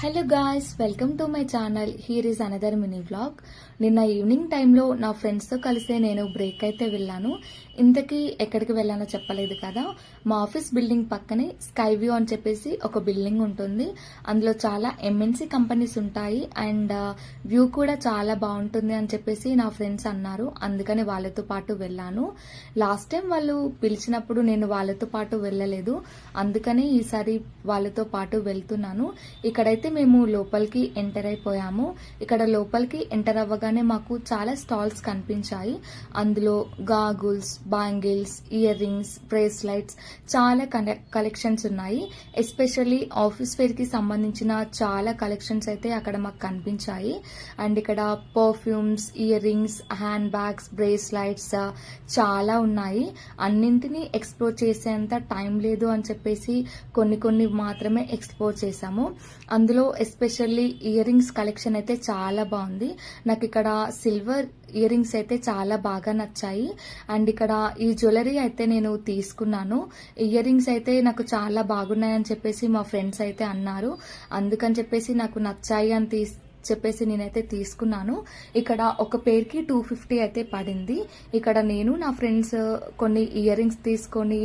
Hello guys, welcome to my channel. Here is another mini vlog. నిన్న evening టైంలో నా ఫ్రెండ్స్తో కలిసే నేను బ్రేక్ అయితే వెళ్ళాను. ఇంతకీ ఎక్కడికి వెళ్ళానో చెప్పలేదు కదా. మా ఆఫీస్ బిల్డింగ్ పక్కనే స్కై వ్యూ అని చెప్పేసి ఒక బిల్డింగ్ ఉంటుంది. అందులో చాలా ఎంఎన్సీ కంపెనీస్ ఉంటాయి అండ్ వ్యూ కూడా చాలా బాగుంటుంది అని చెప్పేసి నా ఫ్రెండ్స్ అన్నారు. అందుకని వాళ్ళతో పాటు వెళ్ళాను. లాస్ట్ టైం వాళ్ళు పిలిచినప్పుడు నేను వాళ్ళతో పాటు వెళ్ళలేదు, అందుకని ఈసారి వాళ్ళతో పాటు వెళ్తున్నాను. ఇక్కడైతే మేము లోపలికి ఎంటర్ అయిపోయాము. ఇక్కడ లోపలికి ఎంటర్ అవ్వగానే మాకు చాలా స్టాల్స్ కనిపించాయి. అందులో goggles, bangles, ear rings, bracelets చాలా కలెక్షన్స్ ఉన్నాయి. ఎస్పెషల్లీ ఆఫీస్ వేర్ కి సంబంధించిన చాలా కలెక్షన్స్ అయితే అక్కడ మాకు కనిపించాయి. అండ్ ఇక్కడ perfumes, ear rings, hand bags, bracelets చాలా ఉన్నాయి. అన్నింటినీ ఎక్స్ప్లోర్ చేసేంత టైం లేదు అని చెప్పేసి కొన్ని మాత్రమే ఎక్స్ప్లోర్ చేసాము. అందులో ఎస్పెషల్లీ ఇయర్ రింగ్స్ కలెక్షన్ అయితే చాలా బాగుంది. నాకు ఇక్కడ సిల్వర్ ఇయర్ రింగ్స్ అయితే చాలా బాగా నచ్చాయి. అండ్ ఇక్కడ ఈ జ్యువెలరీ అయితే నేను తీసుకున్నాను. ఇయర్ రింగ్స్ అయితే నాకు చాలా బాగున్నాయని చెప్పేసి మా ఫ్రెండ్స్ అయితే అన్నారు. అందుకని చెప్పేసి నాకు నచ్చాయి అని చెప్పేసి నేనైతే తీసుకున్నాను. ఇక్కడ ఒక పేర్కి 250 అయితే పడింది. ఇక్కడ నేను నా ఫ్రెండ్స్ కొన్ని ఇయర్ రింగ్స్ తీసుకొని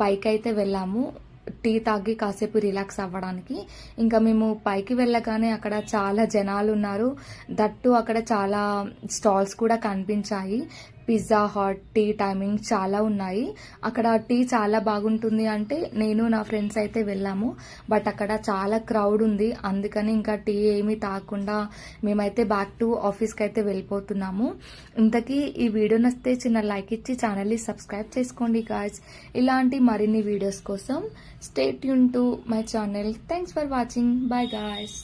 పైకి అయితే వెళ్ళాము, టీ తాగి కాసేపు రిలాక్స్ అవ్వడానికి. ఇంకా మేము పైకి వెళ్ళగానే అక్కడ చాలా జనాలు ఉన్నారు. దట్టు అక్కడ చాలా స్టాల్స్ కూడా కనిపించాయి. పిజ్జా హాట్, టీ టైమింగ్ చాలా ఉన్నాయి. అక్కడ టీ చాలా బాగుంటుంది అంటే నేను నా ఫ్రెండ్స్ అయితే వెళ్ళాము. బట్ అక్కడ చాలా క్రౌడ్ ఉంది, అందుకని ఇంకా టీ ఏమీ తాగకుండా మేమైతే బ్యాక్ టు ఆఫీస్కి అయితే వెళ్ళిపోతున్నాము. ఇంతకీ ఈ వీడియో నచ్చితే చిన్న లైక్ ఇచ్చి ఛానల్ని సబ్స్క్రైబ్ చేసుకోండి గాయ్స్. ఇలాంటి మరిన్ని వీడియోస్ కోసం stay tune to my channel. Thanks for watching. Bye guys.